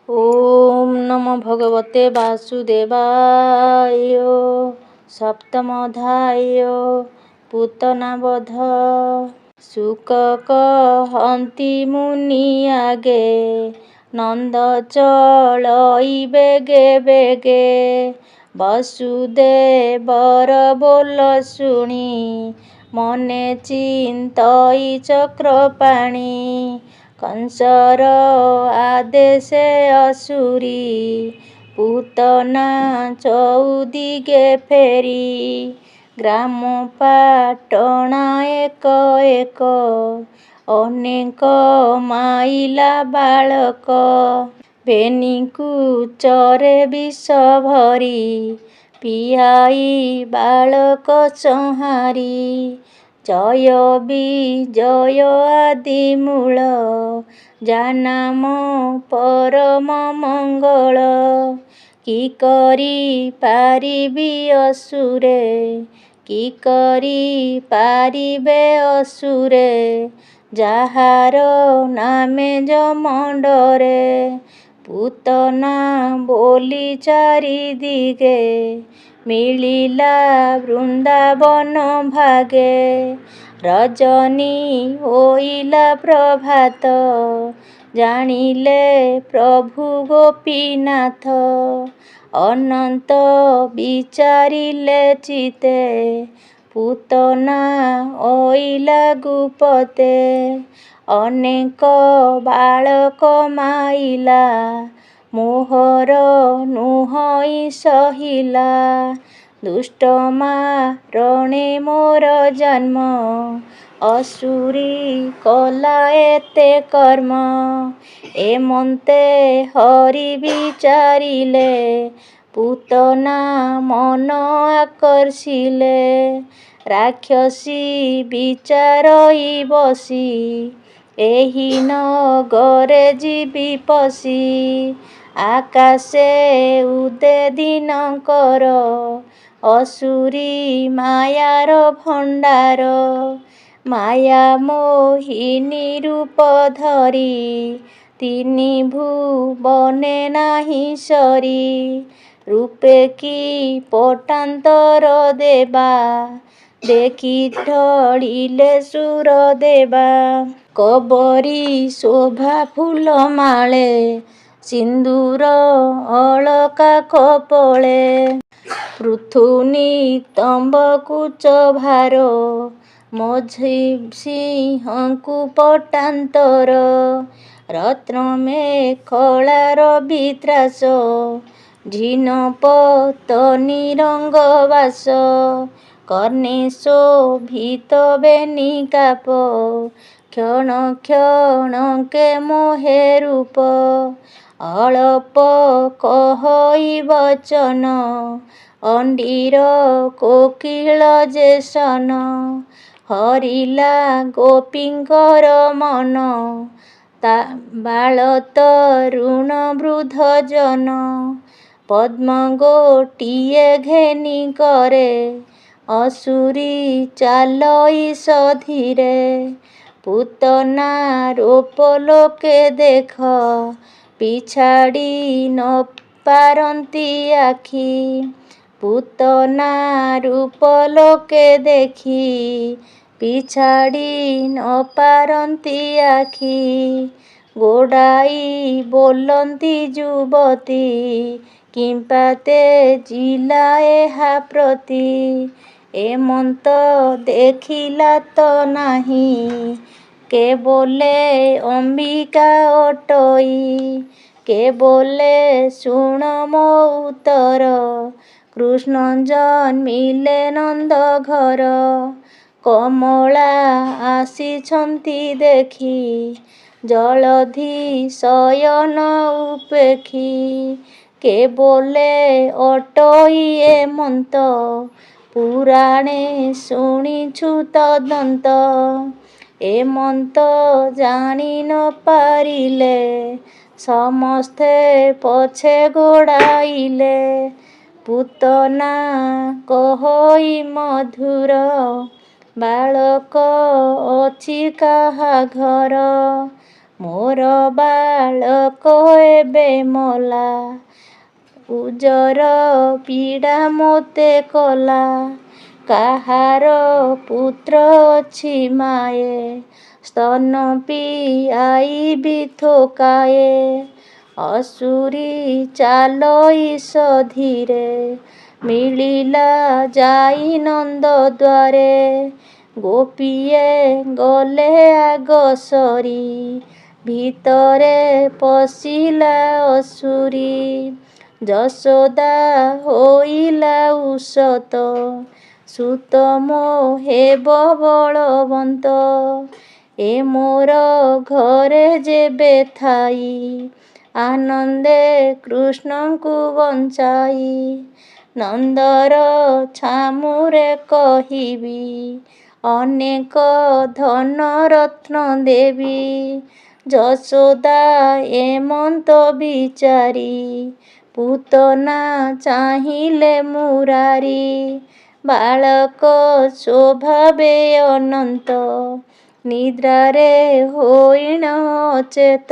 ओम नमो भगवते वासुदेवाय। सप्तमोऽध्याय पूतनावध। शुक कहन्ति मुनि आगे, नन्द चलई बेगे बेगे। वसुदेवर बोल शुणी, मने चिन्तई चक्रपाणि। कंसर आदेशे असुरी, पूतना चौदिगे फेरी। ग्राम पाटणा एक एक, अनेक माइला बालक। बेनिकु चरे विष भरी, पियाई बालक संहारी। जय विजय आदि मूल, जानाम परम मंगल। कि करी पारिबि असुरे, कि करी पारिबे असुरे। ଯାହାର ନାମେ ଜମଣ୍ଡରେ, ପୂତନା ବୋଲି ଚାରି ଦିଗେ। ମିଳିଲା ବୃନ୍ଦାବନ ଭାଗେ, ରଜନୀ ହୋଇଲା ପ୍ରଭାତ। ଜାଣିଲେ ପ୍ରଭୁ ଗୋପୀନାଥ, ଅନନ୍ତ ବିଚାରିଲେ ଚିତେ। ପୂତନା ଅଇଲା ଗୁପତେ, ଅନେକ ବାଳକ ମାଇଲା। ମୋହର ନୁହଁଇ ସହିଲା, ଦୁଷ୍ଟ ମାରଣେ ମୋର ଜନ୍ମ। ଅସୁରୀ କଲା ଏତେ କର୍ମ, ଏମନ୍ତେ ହରି ବିଚାରିଲେ। ପୂତନା ମନ ଆକର୍ଷିଲେ, ରାକ୍ଷସୀ ବିଚାରଇ ବସି। ଏହି ନଗରେ ଯିବି ପଶି, ଆକାଶେ ଉଦେ ଦିନକର। ଅସୁରୀ ମାୟାର ଭଣ୍ଡାର, ମାୟା ମୋହିନୀ ରୂପ ଧରି। ତିନି ଭୁବନେ ନାହିଁ ସରି, ରୂପେ କି ପଟାନ୍ତର ଦେବା। ଦେଖି ଢଳିଲେ ସୁର ଦେବା। କବରୀ ଶୋଭା ଫୁଲ ମାଳେ, ସିନ୍ଦୂର ଅଳକା କପୋଳେ। ପୃଥୁ ନିତମ୍ବ କୁଚ ଭାର, ମଝି ସିଂହଙ୍କୁ ପଟାନ୍ତର। ରତ୍ନ ମେଖଳାର ବିତ୍ରାସ, ଝିନ ପତନି ରଙ୍ଗ ବାସ। କର୍ଣ୍ଣେ ଶୋଭିତ ବେନି କାପ, କ୍ଷଣ କ୍ଷଣକେ ମୋହେ ରୂପ। ଅଳପ କହଇ ବଚନ, ଅଣ୍ଡିର କୋକିଳ ଯେ ସନ। ହରିଲା ଗୋପୀଙ୍କର ମନ, ବାଳ ତରୁଣ ବୃଦ୍ଧ ଜନ। ପଦ୍ମ ଗୋଟିଏ ଘେନି କରେ, ଅସୁରୀ ଚାଲଇ ସଧୀରେ। ପୂତନା ରୂପ ଲୋକେ ଦେଖ, ପିଛାଡ଼ି ନ ପାରନ୍ତି ଆଖି। ପୂତନା ରୂପ ଲୋକେ ଦେଖି, ପିଛାଡ଼ି ନ ପାରନ୍ତି ଆଖି। ଗୋଡ଼ାଇ ବୋଲନ୍ତି ଯୁବତୀ, କିମ୍ପା ତେଜିଲା ଏହା ପ୍ରତି। ଏମନ୍ତ ଦେଖିଲା ତ ନାହିଁ, କେବଲେ ଅମ୍ବିକା ଅଟଇ। କେବଲେ ଶୁଣ ମୋ ଉତ୍ତର, କୃଷ୍ଣ ଜନ୍ମିଲେ ନନ୍ଦ ଘର। କମଳା ଆସିଛନ୍ତି ଦେଖି, ଜଳଧି ଶୟନ ଉପେକ୍ଷୀ। କେବଲେ ଅଟଇ ଏମନ୍ତ, ପୁରାଣେ ଶୁଣିଛୁ ତଦନ୍ତ। ଏମନ୍ତ ଜାଣି ନ ପାରିଲେ, ସମସ୍ତେ ପଛେ ଗୋଡ଼ାଇଲେ। ପୂତନା କହଇ ମଧୁର, ବାଳକ ଅଛି କାହା ଘର। ମୋର ବାଳକ ଏବେ ମଲା, ଉଜର ପୀଡ଼ା ମୋତେ କଲା। କାହାର ପୁତ୍ର ଅଛି ମାଏ, ସ୍ତନ ପିଆଇବି ଥୋକାଏ। ଅସୁରୀ ଚାଲ ଈଶ ଧୀରେ, ମିଳିଲା ଯାଇ ନନ୍ଦ ଦ୍ୱାରେ। ଗୋପୀଏ ଗଲେ ଆଗ ସରି, ଭିତରେ ପଶିଲା ଅସୁରୀ। ଯଶୋଦା ହୋଇଲା ଉଷତ, ସୁତ ମୋ ହେବ ବଳବନ୍ତ। ଏ ମୋର ଘରେ ଯେବେ ଥାଇ, ଆନନ୍ଦେ କୃଷ୍ଣଙ୍କୁ ବଞ୍ଚାଇ। ନନ୍ଦର ଛାମୁରେ କହିବି, ଅନେକ ଧନ ରତ୍ନ ଦେବି। ଯଶୋଦା ଏମନ୍ତ ବିଚାରି, ପୂତନା ଚାହିଁଲେ ମୁରାରି। ବାଳକ ସ୍ୱଭାବେ ଅନନ୍ତ, ନିଦ୍ରାରେ ହୋଇଣ ଅଚେତ।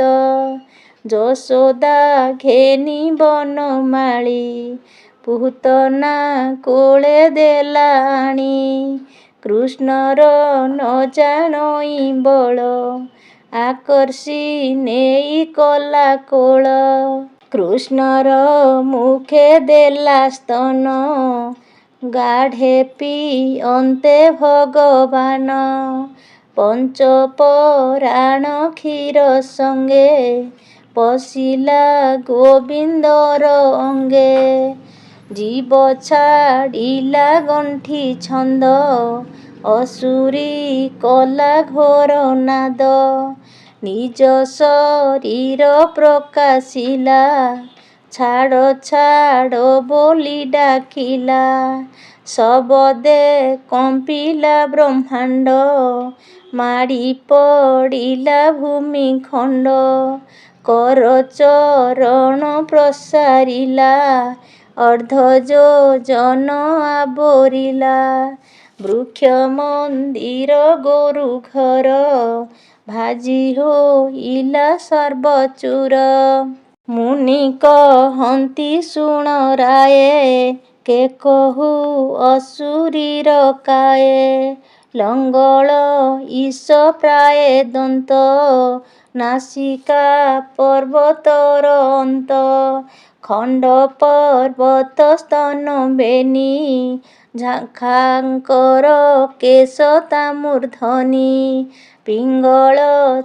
ଯଶୋଦା ଘେନି ବନମାଳି, ପୂତନା କୋଳେ ଦେଲା ଆଣି। କୃଷ୍ଣର ନ ଜାଣଇ ବଳ, ଆକର୍ଷି ନେଇ କଲା କୋଳ। କୃଷ୍ଣର ମୁଖେ ଦେଲା ସ୍ତନ, ଗାଢ଼େ ପିଅନ୍ତେ ଭଗବାନ। ପଞ୍ଚପରାଣ କ୍ଷୀର ସଙ୍ଗେ, ପଶିଲା ଗୋବିନ୍ଦର ଅଙ୍ଗେ। ଜୀବ ଛାଡ଼ିଲା ଗଣ୍ଠି ଛନ୍ଦ, ଅସୁରୀ କଲା ଘୋର ନାଦ। ନିଜ ଶରୀର ପ୍ରକାଶିଲା, ଛାଡ଼ ଛାଡ଼ ବୋଲି ଡାକିଲା। ଶବଦେ କମ୍ପିଲା ବ୍ରହ୍ମାଣ୍ଡ, ମାଡ଼ି ପଡ଼ିଲା ଭୂମିଖଣ୍ଡ। କରଚରଣ ପ୍ରସାରିଲା, ଅର୍ଦ୍ଧ ଯୋଜନ ଆବୋରିଲା। ବୃକ୍ଷ ମନ୍ଦିର ଗୋରୁ ଘର, ଭାଜି ହୋଇଲା ସର୍ବଚୂର। ମୁନି କହନ୍ତି ଶୁଣ ରାଏ, କେ କହୁ ଅସୁରୀର କାଏ। ଲଙ୍ଗଳ ଈଶ ପ୍ରାଏ ଦନ୍ତ, ନାସିକା ପର୍ବତର ଅନ୍ତ। ଖଣ୍ଡ ପର୍ବତ ସ୍ତନ ବେନି, ଝାଙ୍ଖାଙ୍କର କେଶ ତା ମୂର୍ଧନି। ପିଙ୍ଗଳ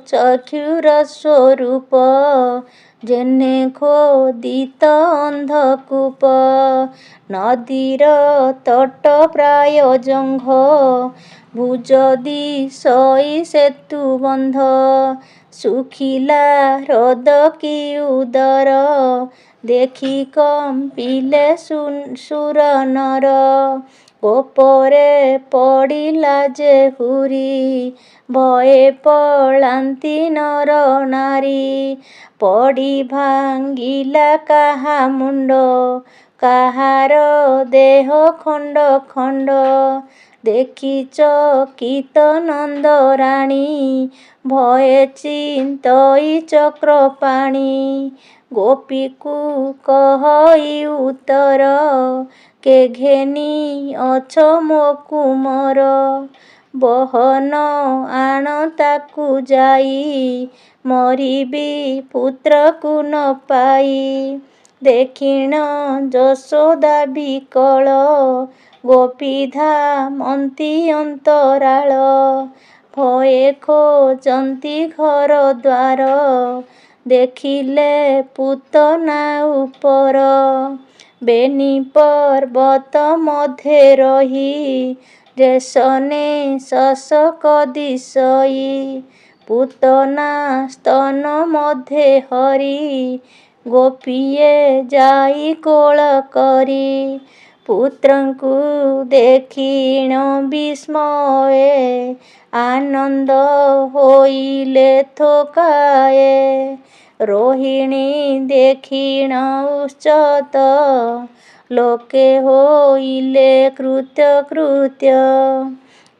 ଚକ୍ଷୁର ସ୍ୱରୂପ, ଯେହ୍ନେ ଖୋଦିତ ଅନ୍ଧକୂପ। ନଦୀର ତଟ ପ୍ରାୟ ଜଙ୍ଘ, ଭୁଜ ଦିଶଇ ସେତୁ ବନ୍ଧ। ଶୁଖିଲା ହ୍ରଦ କି ଉଦର, ଦେଖି କମ୍ପିଲେ ସୁର ନର। କୋପରେ ପଡ଼ିଲା ଯେ ହୁରି, ଭୟେ ପଳାନ୍ତି ନର ନାରୀ। ପଡ଼ି ଭାଙ୍ଗିଲା କାହା ମୁଣ୍ଡ, କାହାର ଦେହ ଖଣ୍ଡ ଖଣ୍ଡ। ଦେଖି ଚକିତ ନନ୍ଦରାଣୀ, ଭୟେ ଚିନ୍ତଇ ଚକ୍ରପାଣି। ଗୋପୀକୁ କହଇ ଉତ୍ତର, କେ ଘେନି ଅଛ ମୋ କୁମର। ବହନ ଆଣ ତାକୁ ଯାଇ, ମରିବି ପୁତ୍ରକୁ ନ ପାଇ। ଦେଖିଣ ଯଶୋଦା ବିକଳ, ଗୋପୀ ଧାମନ୍ତି ଅନ୍ତରାଳ। ଭୟେ ଖୋଜନ୍ତି ଘର ଦ୍ୱାର, ଦେଖିଲେ ପୂତନା ଉପର। ବେନି ପର୍ବତ ମଧ୍ୟେ ରହି, ଯେସନେ ଶଶକ ଦିଶଇ। ପୂତନା ସ୍ତନ ମଧ୍ୟେ ହରି, ଗୋପୀଏ ଯାଇ କୋଳ କରି। ପୁତ୍ରଙ୍କୁ ଦେଖିଣ ବିସ୍ମୟେ, ଆନନ୍ଦ ହୋଇଲେ ଥୋକାଏ। ରୋହିଣୀ ଦେଖିଣ ଉଚତ, ଲୋକେ ହୋଇଲେ କୃତ୍ୟ କୃତ୍ୟ।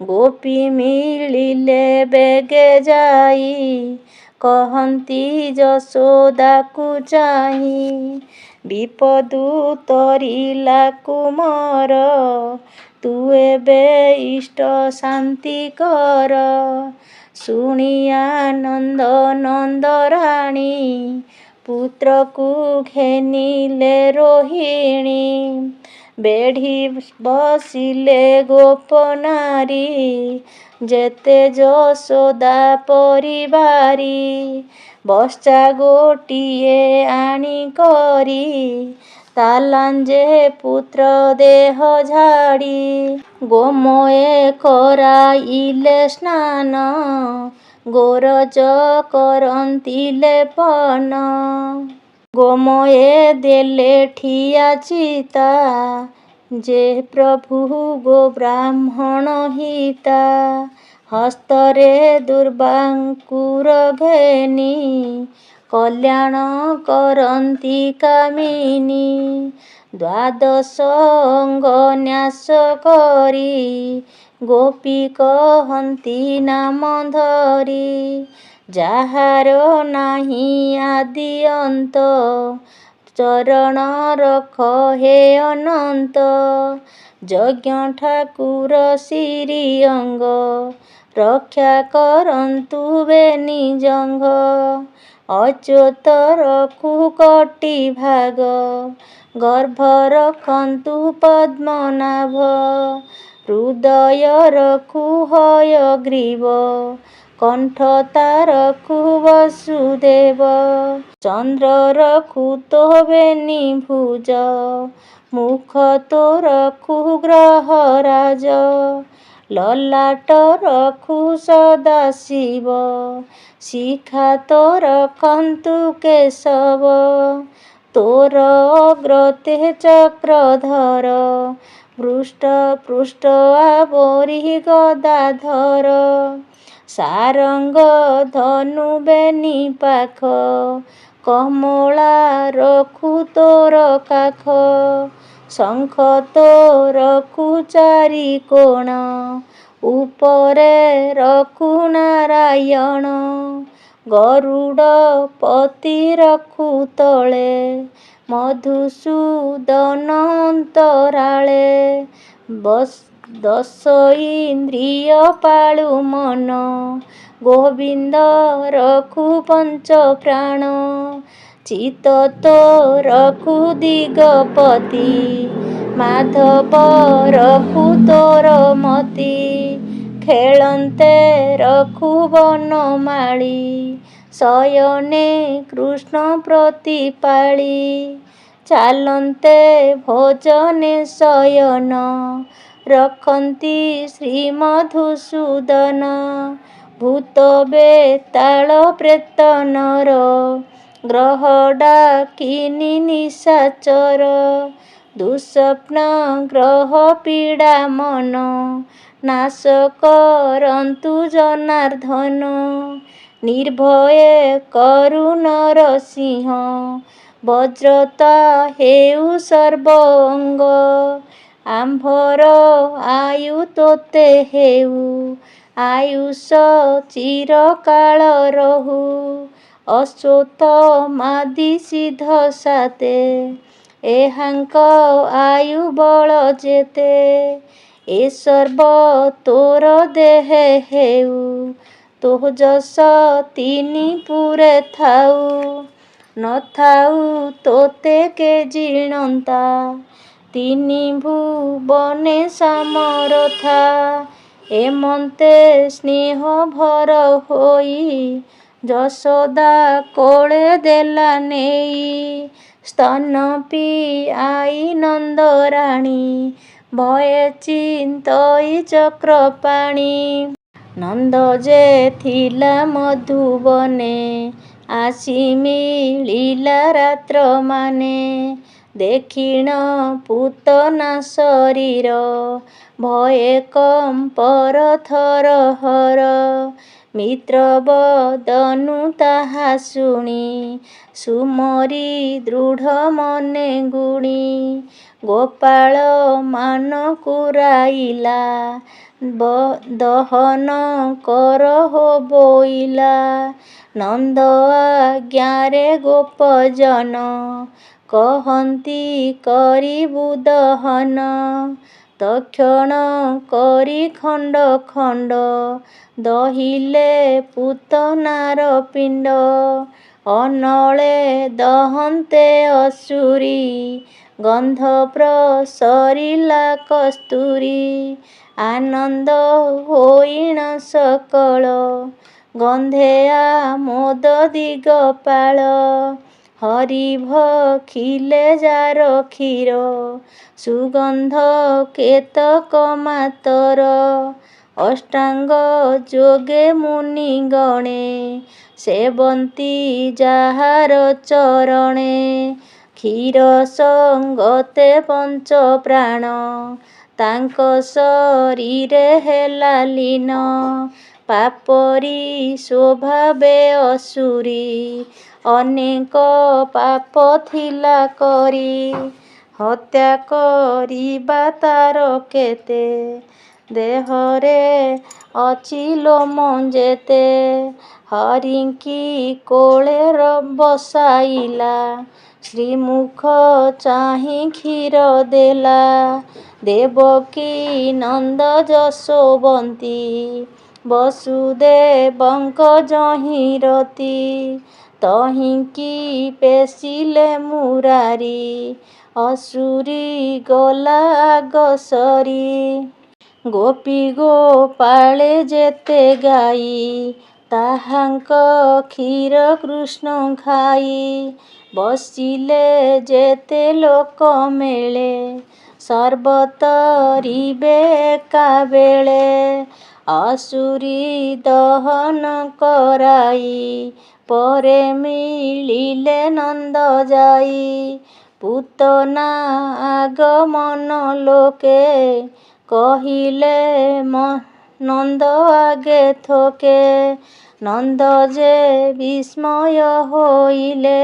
ଗୋପୀ ମିଳିଲେ ବେଗେ ଯାଇ, କହନ୍ତି ଯଶୋଦାକୁ ଚାହିଁ। ବିପଦୁ ତରିଲା କୁମର, ତୁ ଏବେ ଇଷ୍ଟ ଶାନ୍ତି କର। ଶୁଣି ଆନନ୍ଦ ନନ୍ଦରାଣୀ, ପୁତ୍ରକୁ ଘେନିଲେ ରୋହିଣୀ। ବେଢ଼ି ବସିଲେ ଗୋପନାରୀ, ଯେତେ ଯଶୋଦା ପରିବାରୀ। ବର୍ଷା ଗୋଟିଏ ଆଣି କରି, ତା ଲାଞ୍ଜେ ପୁତ୍ର ଦେହ ଝାଡ଼ି। ଗୋମୟେ କରାଇଲେ ସ୍ନାନ, ଗୋରଜ କରନ୍ତି ଲେପନ। ଗୋମୟେ ଦେଲେ ଠିଆ ଚିତା, ଯେ ପ୍ରଭୁ ଗୋ ବ୍ରାହ୍ମଣ ହିତା। ହସ୍ତରେ ଦୁର୍ବାଙ୍କୁର ଘେନି, କଲ୍ୟାଣ କରନ୍ତି କାମିନୀ। ଦ୍ୱାଦଶ ଅଙ୍ଗ ନ୍ୟାସ କରି, ଗୋପୀ କହନ୍ତି ନାମ ଧରି। ଯାହାର ନାହିଁ ଆଦି ଅନ୍ତ, ଚରଣ ରଖ ହେ ଅନନ୍ତ। ଯଜ୍ଞ ଠାକୁର ଶ୍ରୀଅଙ୍ଗ, ରକ୍ଷା କରନ୍ତୁ ବେନି ଜଙ୍ଘ। ଅଚ୍ୟୁତ ରଖୁ କଟି ଭାଗ, ଗର୍ଭ ରଖନ୍ତୁ ପଦ୍ମନାଭ। ହୃଦୟ ରଖୁ ହୟଗ୍ରୀବ, କଣ୍ଠ ତା ରଖୁ ବସୁଦେବ। ଚନ୍ଦ୍ର ରଖୁ ତୋ ବେନି ଭୁଜ, ମୁଖ ତୋ ରଖୁ ଗ୍ରହରାଜ। ଲଲାଟ ରଖୁ ସଦାଶିବ, ଶିଖା ତୋ ରଖନ୍ତୁ କେଶବ। ତୋର ଅଗ୍ରତେ ଚକ୍ରଧର, ହୃଷ୍ଟ ପୃଷ୍ଠ ଆବୋରି ଗଦାଧର। ସାରଙ୍ଗ ଧନୁ ବେନି ପାଖ, କମଳା ରଖୁ ତୋର କାଖ। ଶଙ୍ଖ ତୋ ରଖୁ ଚାରି କୋଣ, ଉପରେ ରଖୁ ନାରାୟଣ। ଗରୁଡ଼ ପତି ରଖୁ ତଳେ, ମଧୁସୂଦନ ଅନ୍ତରାଳେ। ଦଶ ଇନ୍ଦ୍ରିୟ ପାଳୁ ମନ, ଗୋବିନ୍ଦ ରଖୁ ପଞ୍ଚ ପ୍ରାଣ। ଚିତ୍ତ ତୋ ରଖୁ ଦିଗପତି, ମାଧବ ରଖୁ ତୋର ମତି। ଖେଳନ୍ତେ ରଖୁ ବନମାଳୀ, ଶୟନେ କୃଷ୍ଣ ପ୍ରତିପାଳି। ଚାଲନ୍ତେ ଭଜନେ ଶୟନ, ରଖନ୍ତି ଶ୍ରୀ ମଧୁସୂଦନ। ଭୂତ ବେତାଳ ପ୍ରେତ ନର, ଗ୍ରହ ଡାକିନୀ ନିଶାଚର। ଦୁଃସ୍ୱପ୍ନ ଗ୍ରହ ପୀଡା ମନ, ନାଶ କରନ୍ତୁ ଜନାର୍ଦ୍ଦନ। ନିର୍ଭୟେ କରୁ ନରସିଂହ, ବଜ୍ରତା ହେଉ ସର୍ବ ଅଙ୍ଗ। ଆମ୍ଭର ଆୟୁ ତୋତେ ହେଉ, ଆୟୁଷ ଚିରକାଳ ରହୁ। ଅଶ୍ୱତ୍ଥମାଦି ସିଦ୍ଧ ସାତେ, ଏହାଙ୍କ ଆୟୁ ବଳ ଯେତେ। ଏ ସର୍ବ ତୋର ଦେହେ ହେଉ, ତୋ ଯଶ ତିନି ପୁରେ ଥାଉ। ନଥାଉ ତୋତେ କେ ଜିଣନ୍ତା, ତିନି ଭୁବନେ ସମରଥା। ଏମନ୍ତେ ସ୍ନେହ ଭର ହୋଇ, ଯଶୋଦା କୋଳେ ଦେଲା ନେଇ। ସ୍ତନ ପିଆଇ ନନ୍ଦରାଣୀ, ଭୟେ ଚିନ୍ତଇ ଚକ୍ରପାଣି। ନନ୍ଦ ଯେ ଥିଲା ମଧୁବନେ, ଆସି ମିଳିଲା ରାତ୍ର ମାନେ। ଦେଖିଣ ପୂତନା ଶରୀର, ଭୟେ କମ୍ପର ଥରହର। ମିତ୍ର ବଦନୁ ତାହା ଶୁଣି ସୁମରି ଦୃଢ଼ ମନେ ଗୁଣି ଗୋପାଳ ମାନ କୁରାଇଲା ଦହନ କର ହୋ ବୋଇଲା। ନନ୍ଦ ଆଜ୍ଞାରେ ଗୋପଜନ କହନ୍ତି କରିବୁ ଦହନ। ତକ୍ଷଣ କରି ଖଣ୍ଡ ଖଣ୍ଡ ଦହିଲେ ପୂତନାର ପିଣ୍ଡ। ଅନଳେ ଦହନ୍ତେ ଅସୁରୀ ଗନ୍ଧ ପ୍ରସରିଲା କସ୍ତୁରୀ। ଆନନ୍ଦ ହୋଇଣ ସକଳ ଗନ୍ଧେ ଆମୋଦ ଦିଗପାଳ। ହରି ଭଖିଲେ ଯାର କ୍ଷୀର ସୁଗନ୍ଧ କେତକ ମାତର। ଅଷ୍ଟାଙ୍ଗ ଯୋଗେ ମୁନି ଗଣେ ସେବନ୍ତି ଯାହାର ଚରଣେ। କ୍ଷୀର ସଙ୍ଗତେ ପଞ୍ଚ ପ୍ରାଣ ତାଙ୍କ ଶରୀରେ ହେଲା ଲୀନ। ପାପରି ସ୍ୱଭାବେ ଅସୁରୀ ଅନେକ ପାପ ଥିଲା କରି। ହତ୍ୟା କରିବା ତାର କେତେ ଦେହରେ ଅଛି ଲୋମ ଯେତେ। ହରିଙ୍କି କୋଳେ ବସାଇଲା ଶ୍ରୀମୁଖ ଚାହିଁ କ୍ଷୀର ଦେଲା। ଦେବକୀ ନନ୍ଦ ଯଶୋବନ୍ତୀ ବସୁଦେବଙ୍କ ଯହିଁ ରତି। ତହିଁକି ପେଶିଲେ ମୁରାରି ଅସୁରୀ ଗଲା ଆଗ ସରି। ଗୋପୀ ଗୋପାଳେ ଯେତେ ଗାଈ ତାହାଙ୍କ କ୍ଷୀର କୃଷ୍ଣ ଖାଇ। ବସିଲେ ଯେତେ ଲୋକ ମେଳେ ସର୍ବତରିବେ ଏକାବେଳେ। ଅସୁରୀ ଦହନ କରାଇ ପରେ ମିଳିଲେ ନନ୍ଦ ଯାଇ। ପୂତନା ଆଗମନ ଲୋକେ କହିଲେ ନନ୍ଦ ଆଗେ ଥୋକେ। ନନ୍ଦ ଯେ ବିସ୍ମୟ ହୋଇଲେ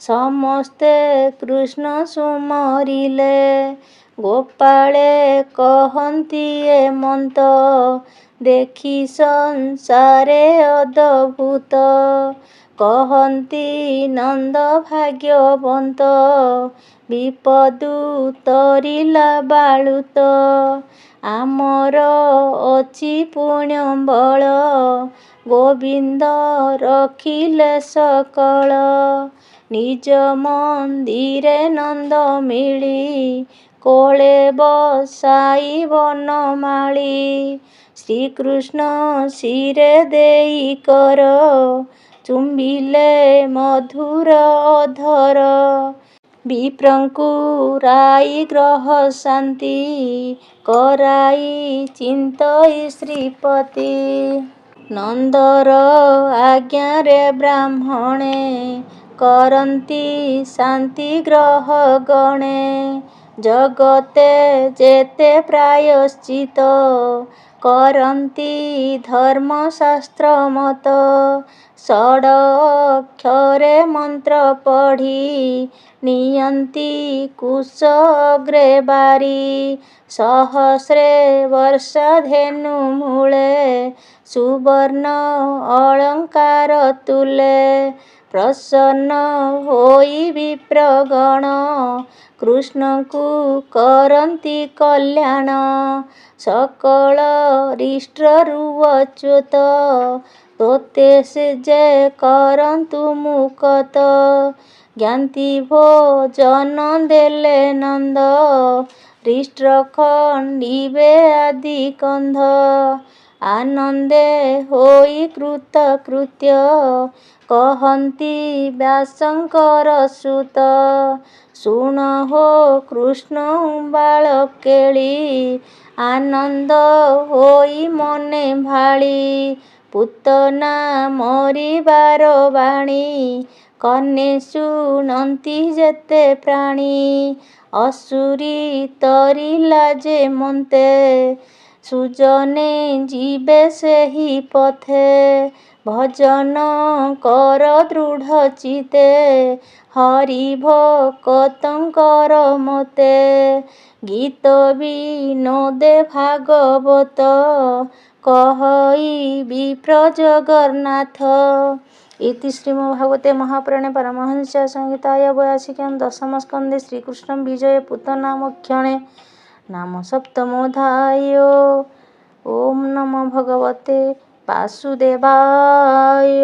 ସମସ୍ତେ କୃଷ୍ଣ ସୁମରିଲେ। ଗୋପାଳେ କହନ୍ତି ଏମନ୍ତ ଦେଖି ସଂସାରେ ଅଦ୍ଭୁତ। କହନ୍ତି ନନ୍ଦ ଭାଗ୍ୟବନ୍ତ ବିପଦୁ ତରିଲା ବାଳୁତ। ଆମର ଅଛି ପୁଣ୍ୟ ବଳ ଗୋବିନ୍ଦ ରଖିଲେ ସକଳ। ନିଜ ମନ୍ଦିରେ ନନ୍ଦ ମିଳି କୋଳେ ବସାଇ ବନମାଳି। ଶ୍ରୀକୃଷ୍ଣ ଶିରେ ଦେଇ କର ଚୁମ୍ବିଲେ ମଧୁର ଅଧର। ବିପ୍ରଙ୍କୁ ରାଇ ଗ୍ରହ ଶାନ୍ତି କରାଇ ଚିନ୍ତଇ ଶ୍ରୀପତି। ନନ୍ଦର ଆଜ୍ଞାରେ ବ୍ରାହ୍ମଣେ କରନ୍ତି ଶାନ୍ତି ଗ୍ରହ ଗଣେ। ଜଗତେ ଯେତେ ପ୍ରାୟଶ୍ଚିତ କରନ୍ତି ଧର୍ମଶାସ୍ତ୍ର ମତ। ଷଡ଼ ଅକ୍ଷରେ ମନ୍ତ୍ର ପଢ଼ି ନିଅନ୍ତି କୁଶ ଅଗ୍ରେ ବାରି। ସହସ୍ରେ ବର୍ଷ ଧେନୁ ମୂଳେ ସୁବର୍ଣ୍ଣ ଅଳଙ୍କାର ତୁଲେ। ପ୍ରସନ୍ନ ହୋଇ ବିପ୍ରଗଣ କୃଷ୍ଣଙ୍କୁ କରନ୍ତି କଲ୍ୟାଣ। ସକଳ ରିଷ୍ଟ୍ରରୁ ଅଚ୍ୟୁତ ତୋତେ ସେ ଯେ କରନ୍ତୁ ମୁକତ। ଜ୍ଞାତି ଭୋଜନ ଦେଲେ ନନ୍ଦ ରିଷ୍ଟ୍ର ଖଣ୍ଡିବେ ଆଦି କନ୍ଧ। ଆନନ୍ଦେ ହୋଇ କୃତ କୃତ୍ୟ କହନ୍ତି ବ୍ୟାସଙ୍କର ସୁତ। ଶୁଣ ହୋ କୃଷ୍ଣ ବାଳ କେଳି ଆନନ୍ଦ ହୋଇ ମନେ ଭାଳି। ପୂତନା ମରିବାର ବାଣୀ କର୍ଣ୍ଣେ ଶୁଣନ୍ତି ଯେତେ ପ୍ରାଣୀ। ଅସୁରୀ ତରିଲା ଯେ ମନ୍ତେ ସୁଜନେ ଯିବେ ସେହି ପଥେ, ଭଜନ କର ଦୃଢ଼ ଚିତେ, ହରି ଭକତଙ୍କର ମତେ। ଗୀତ ବିନୋଦେ ଭାଗବତ, କହଇ ବିପ୍ର ଜଗନ୍ନାଥ। इति श्रीमद्भागवते महापुराणे परमहंस संहितायां 82 दशम स्कन्धे श्रीकृष्ण विजय पूतनामोख्याने नाम सप्तमोऽध्याय। ओम नमो भगवते वासुदेवाय।